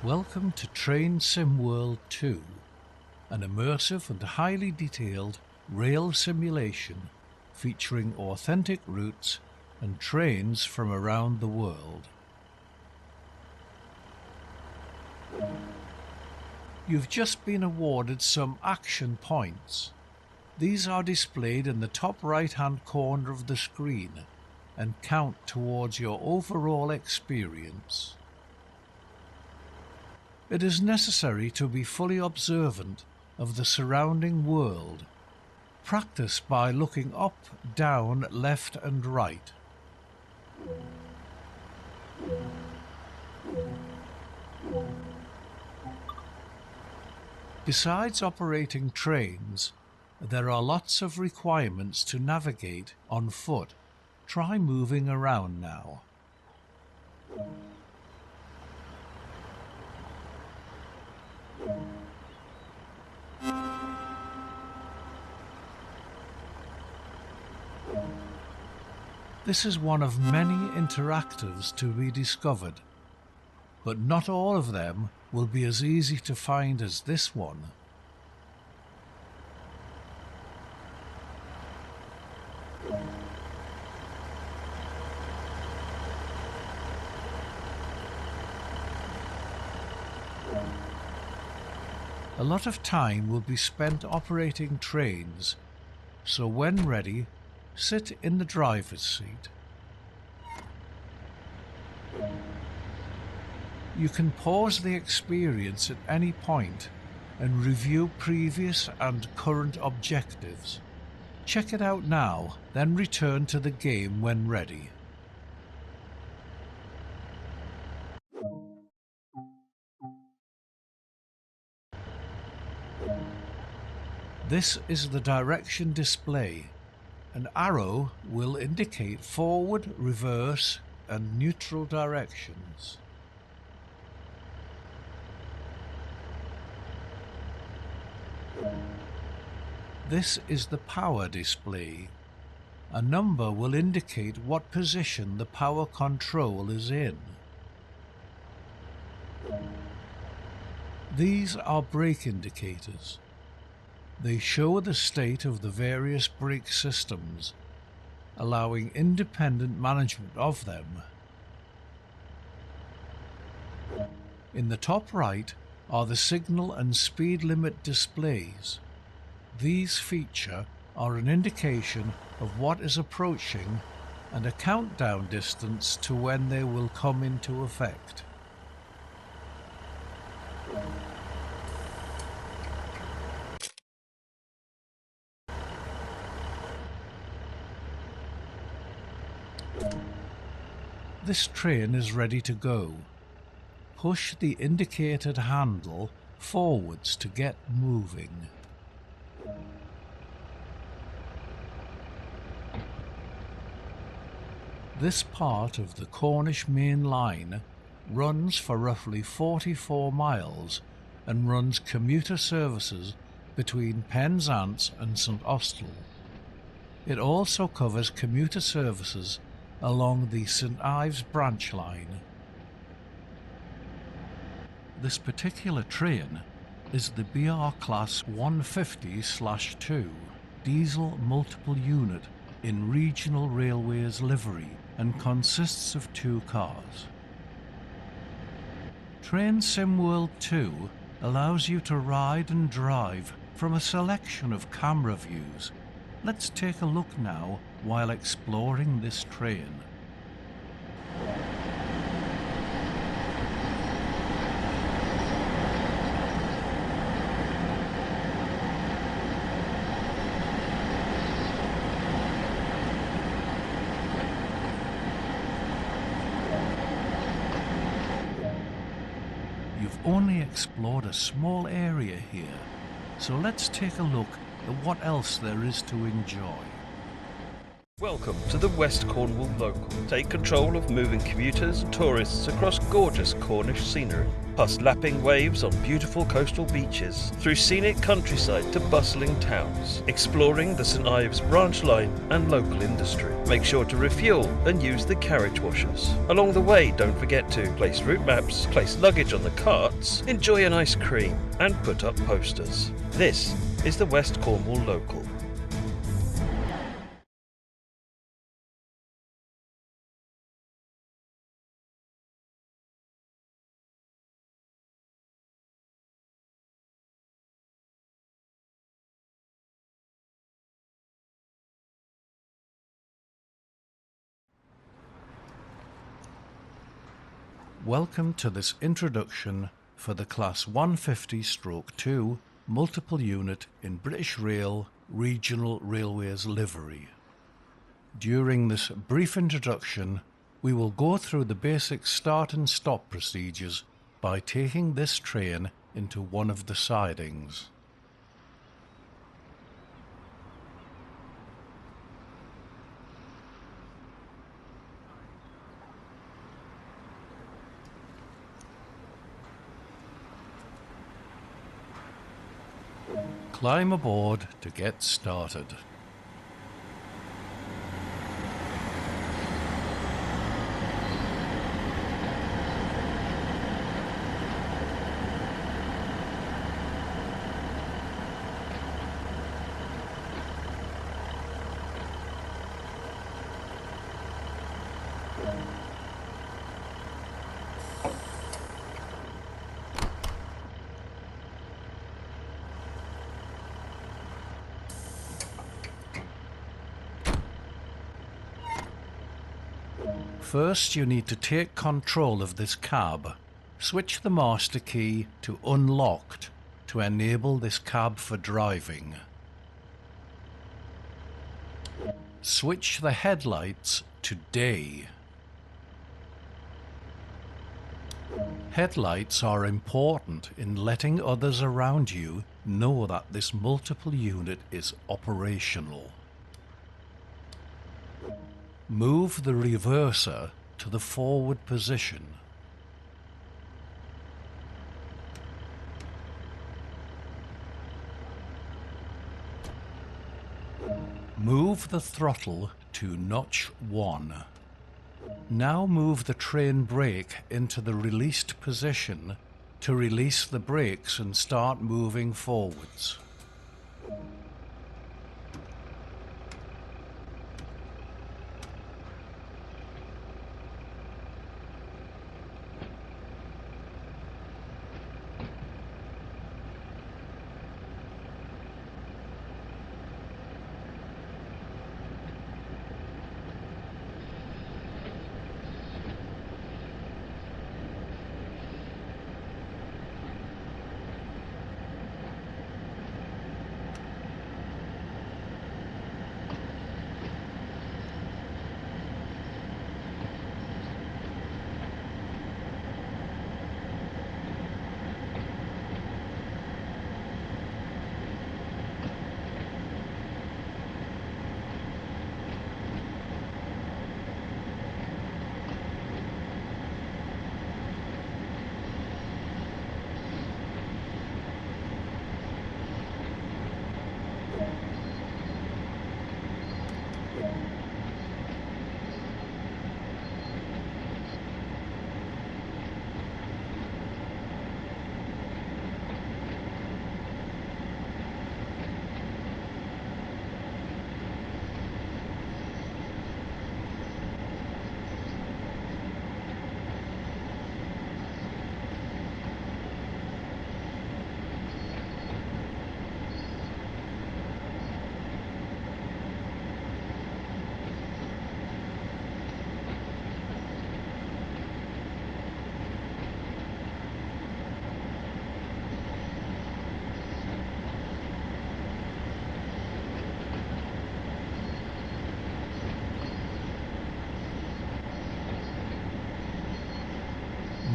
Welcome to Train Sim World 2, an immersive and highly detailed rail simulation featuring authentic routes and trains from around the world. You've just been awarded some action points. These are displayed in the top right-hand corner of the screen and count towards your overall experience. It is necessary to be fully observant of the surrounding world. Practice by looking up, down, left and right. Besides operating trains, there are lots of requirements to navigate on foot. Try moving around now. This is one of many interactives to be discovered, but not all of them will be as easy to find as this one. A lot of time will be spent operating trains, so when ready, sit in the driver's seat. You can pause the experience at any point and review previous and current objectives. Check it out now, then return to the game when ready. This is the direction display. An arrow will indicate forward, reverse, and neutral directions. This is the power display. A number will indicate what position the power control is in. These are brake indicators. They show the state of the various brake systems, allowing independent management of them. In the top right are the signal and speed limit displays. These feature are an indication of what is approaching and a countdown distance to when they will come into effect. This train is ready to go. Push the indicated handle forwards to get moving. This part of the Cornish Main Line runs for roughly 44 miles and runs commuter services between Penzance and St Austell. It also covers commuter services along the St Ives branch line. This particular train is the BR Class 150/2 diesel multiple unit in Regional Railways livery and consists of 2 cars. Train Sim World 2 allows you to ride and drive from a selection of camera views. Let's take a look now while exploring this train. You've only explored a small area here, so let's take a look at what else there is to enjoy. Welcome to the West Cornwall Local. Take control of moving commuters and tourists across gorgeous Cornish scenery. Past lapping waves on beautiful coastal beaches, through scenic countryside to bustling towns, exploring the St Ives branch line and local industry. Make sure to refuel and use the carriage washers. Along the way, don't forget to place route maps, place luggage on the carts, enjoy an ice cream and put up posters. This is the West Cornwall Local. Welcome to this introduction for the Class 150/2 multiple unit in British Rail Regional Railways livery. During this brief introduction, we will go through the basic start and stop procedures by taking this train into one of the sidings. Climb aboard to get started. First, you need to take control of this cab. Switch the master key to unlocked to enable this cab for driving. Switch the headlights to day. Headlights are important in letting others around you know that this multiple unit is operational. Move the reverser to the forward position. Move the throttle to notch 1. Now move the train brake into the released position to release the brakes and start moving forwards.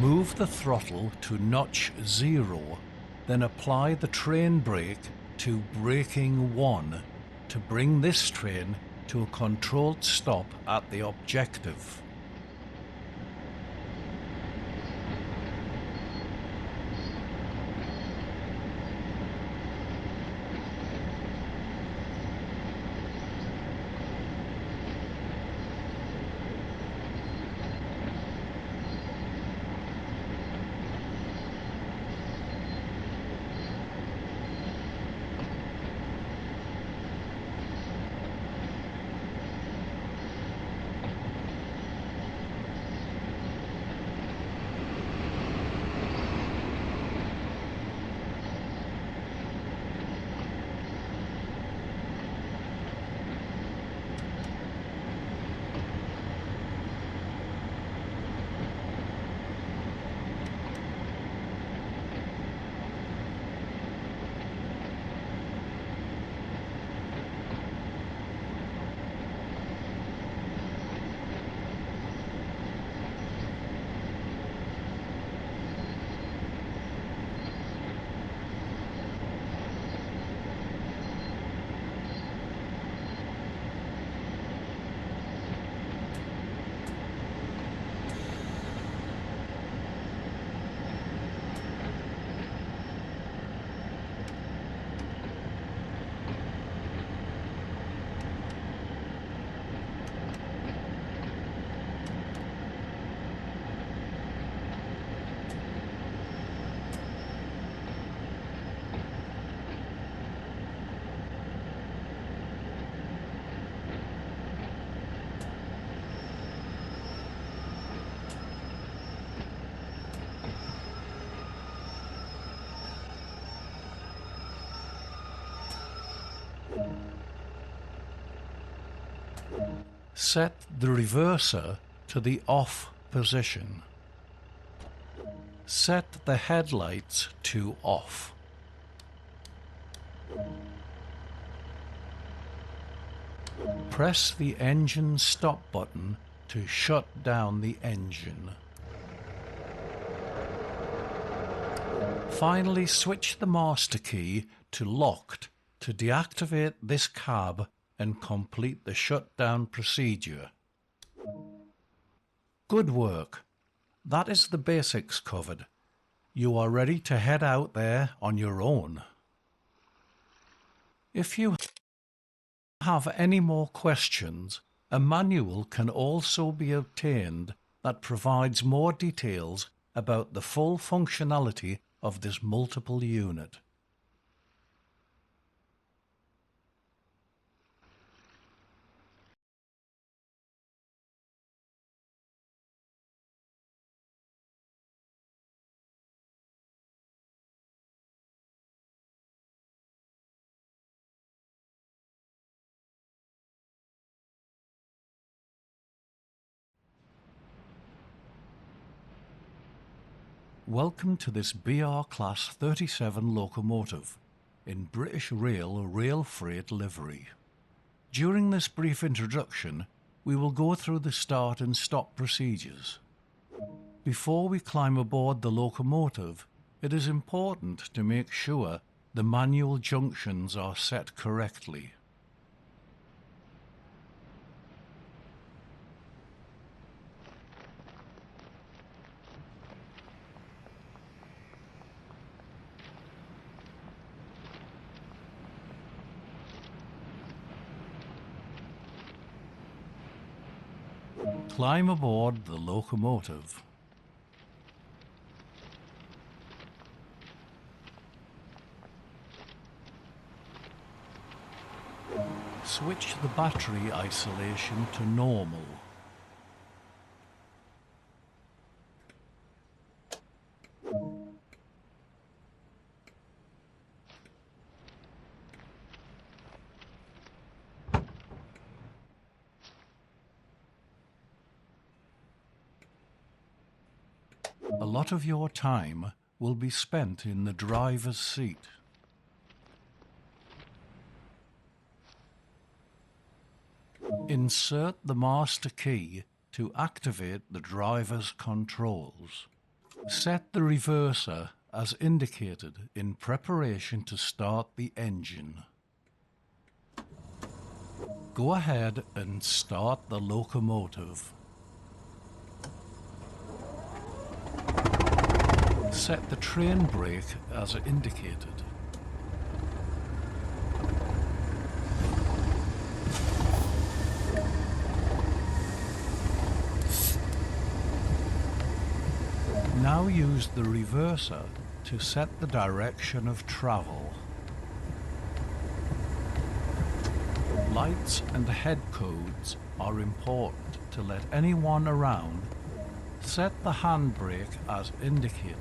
Move the throttle to notch 0, then apply the train brake to braking 1 to bring this train to a controlled stop at the objective. Set the reverser to the off position. Set the headlights to off. Press the engine stop button to shut down the engine. Finally, switch the master key to locked to deactivate this cab and complete the shutdown procedure. Good work. That is the basics covered. You are ready to head out there on your own. If you have any more questions, a manual can also be obtained that provides more details about the full functionality of this multiple unit. Welcome to this BR Class 37 locomotive in British Rail rail freight livery. During this brief introduction, we will go through the start and stop procedures. Before we climb aboard the locomotive, it is important to make sure the manual junctions are set correctly. Climb aboard the locomotive. Switch the battery isolation to normal. A lot of your time will be spent in the driver's seat. Insert the master key to activate the driver's controls. Set the reverser as indicated in preparation to start the engine. Go ahead and start the locomotive. Set the train brake as indicated. Now use the reverser to set the direction of travel. Lights and head codes are important to let anyone around. Set the handbrake as indicated.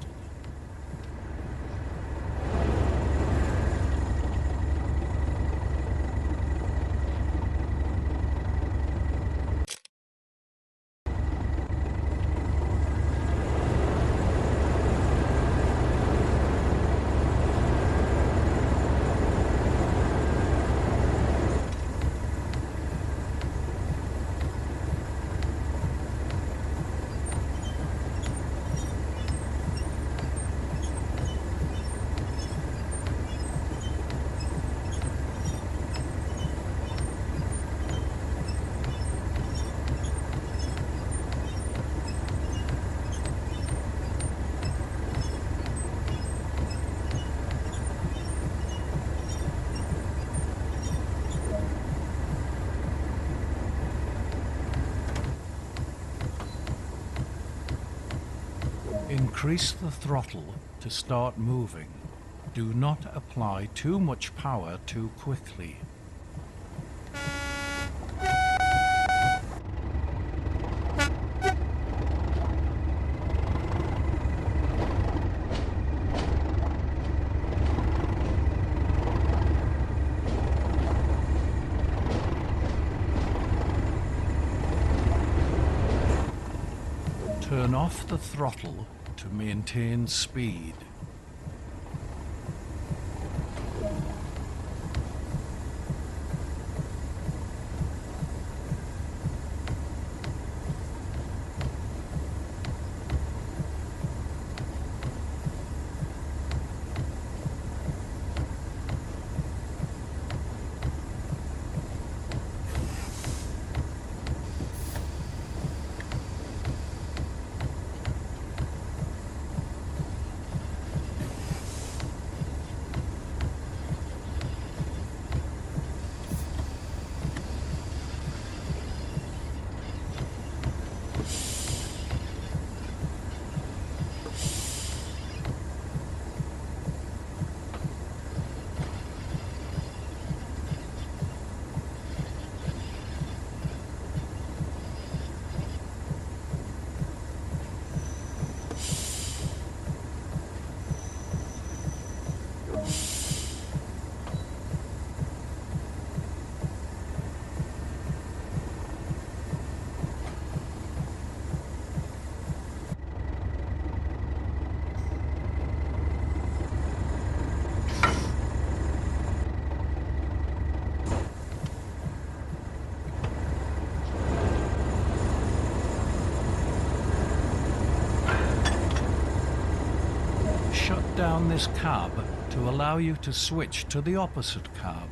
Increase the throttle to start moving. Do not apply too much power too quickly. turn off the throttle to maintain speed. Shut down this cab to allow you to switch to the opposite cab.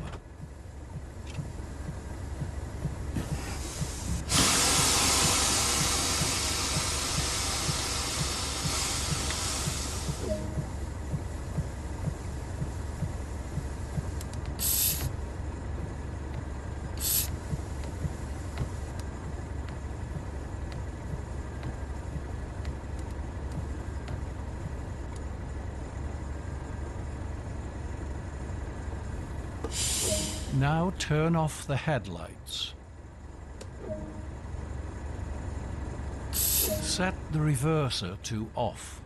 Now turn off the headlights. Set the reverser to off.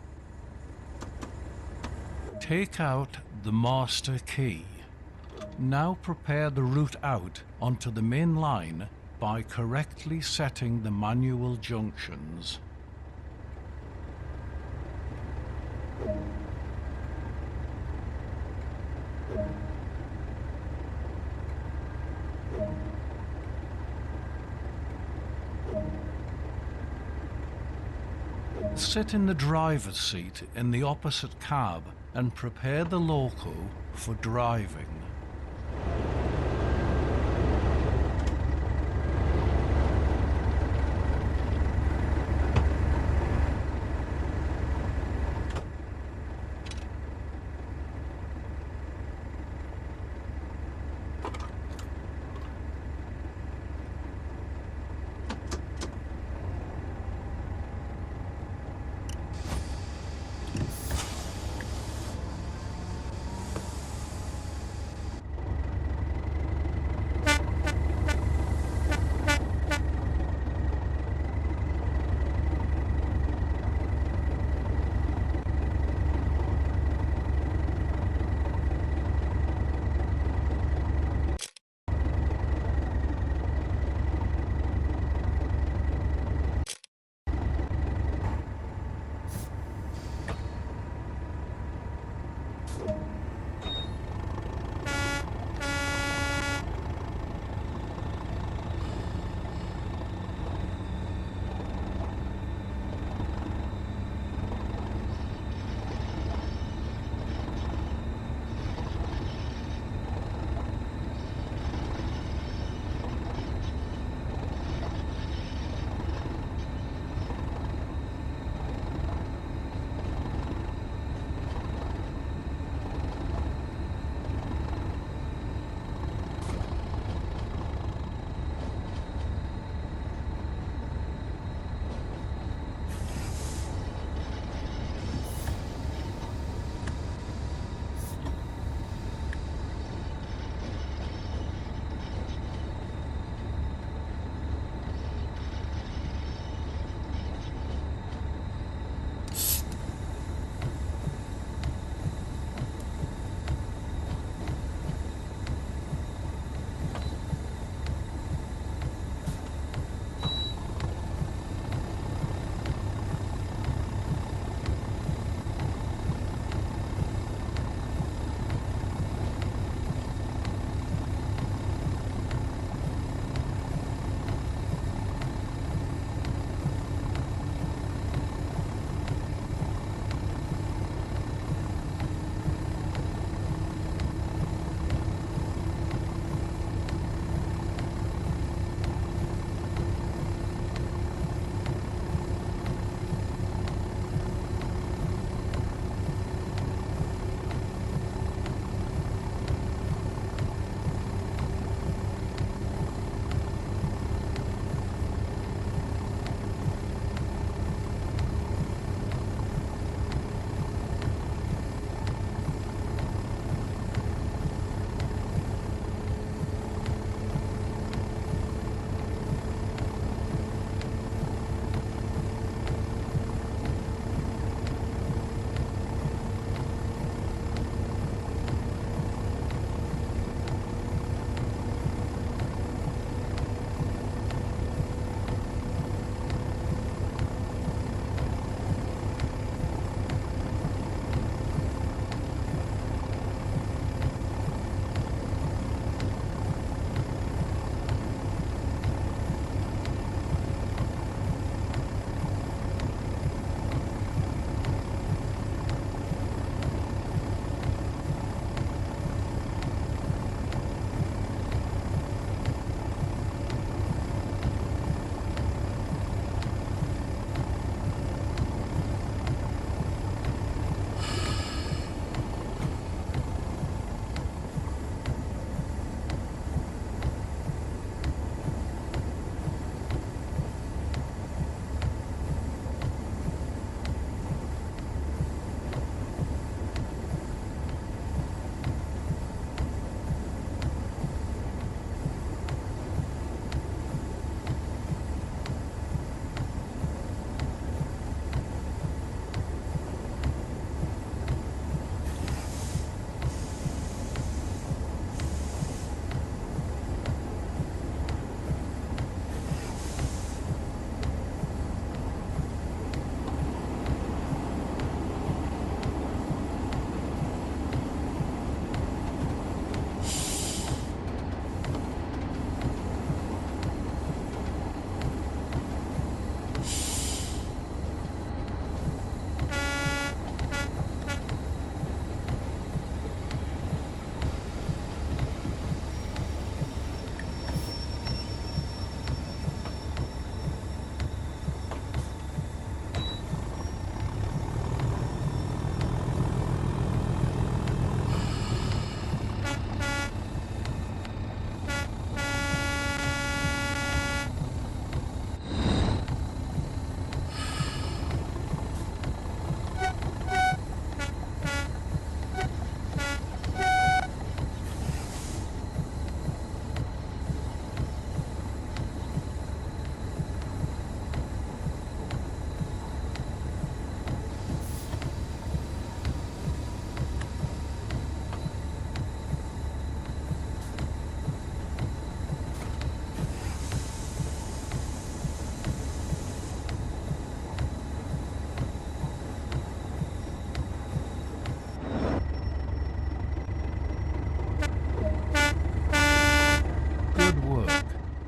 Take out the master key. Now prepare the route out onto the main line by correctly setting the manual junctions. Sit in the driver's seat in the opposite cab and prepare the loco for driving.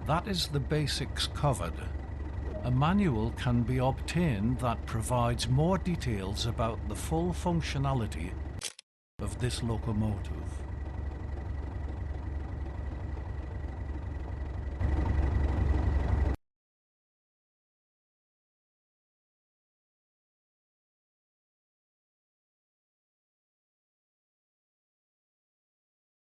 That is the basics covered. A manual can be obtained that provides more details about the full functionality of this locomotive.